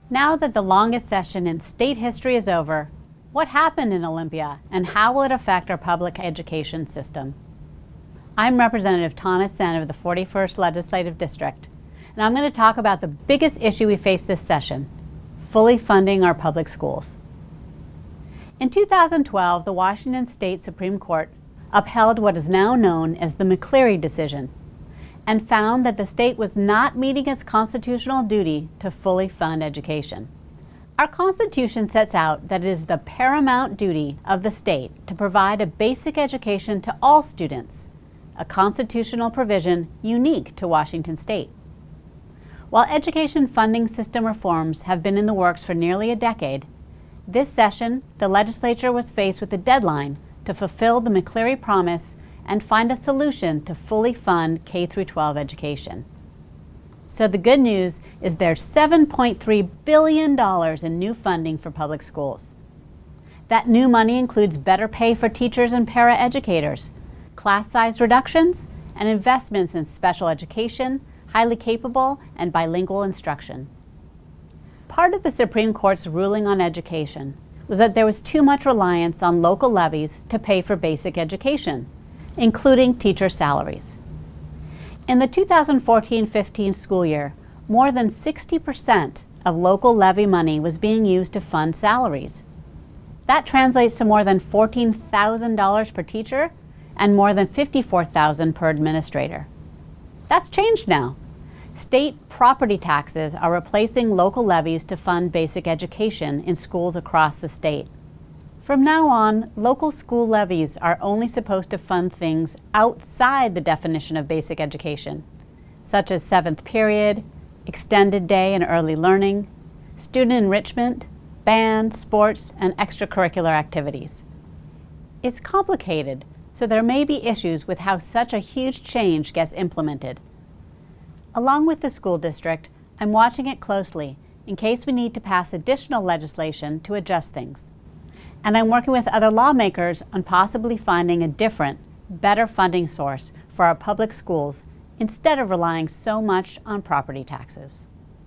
Now that the longest session in state history is over, what happened in Olympia and how will it affect our public education system? I'm Representative Tana Senn of the 41st Legislative District, and I'm going to talk about the biggest issue we face this session: fully funding our public schools. In 2012, the Washington State Supreme Court upheld what is now known as the McCleary decision and found that the state was not meeting its constitutional duty to fully fund education. Our Constitution sets out that it is the paramount duty of the state to provide a basic education to all students, a constitutional provision unique to Washington State. While education funding system reforms have been in the works for nearly a decade, this session, the legislature was faced with a deadline to fulfill the McCleary promise and find a solution to fully fund K-12 education. So the good news is there's $7.3 billion in new funding for public schools. That new money includes better pay for teachers and paraeducators, class size reductions, and investments in special education, highly capable and bilingual instruction. Part of the Supreme Court's ruling on education was that there was too much reliance on local levies to pay for basic education, including teacher salaries. In the 2014-15 school year, more than 60% of local levy money was being used to fund salaries. That translates to more than $14,000 per teacher and more than $54,000 per administrator. That's changed now. State property taxes are replacing local levies to fund basic education in schools across the state. From now on, local school levies are only supposed to fund things outside the definition of basic education, such as seventh period, extended day and early learning, student enrichment, band, sports, and extracurricular activities. It's complicated, so there may be issues with how such a huge change gets implemented. Along with the school district, I'm watching it closely in case we need to pass additional legislation to adjust things. And I'm working with other lawmakers on possibly finding a different, better funding source for our public schools instead of relying so much on property taxes.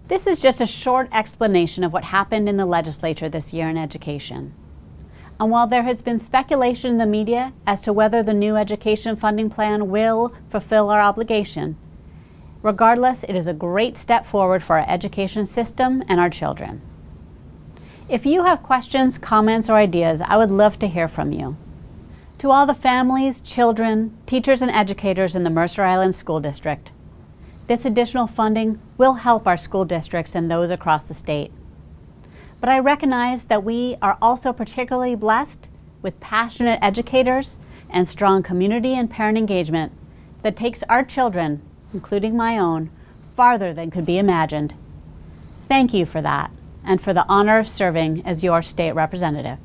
This is just a short explanation of what happened in the legislature this year in education. And while there has been speculation in the media as to whether the new education funding plan will fulfill our obligation, regardless, it is a great step forward for our education system and our children. If you have questions, comments, or ideas, I would love to hear from you. To all the families, children, teachers, and educators in the Mercer Island School District, this additional funding will help our school districts and those across the state. But I recognize that we are also particularly blessed with passionate educators and strong community and parent engagement that takes our children, including my own, farther than could be imagined. Thank you for that, and for the honor of serving as your state representative.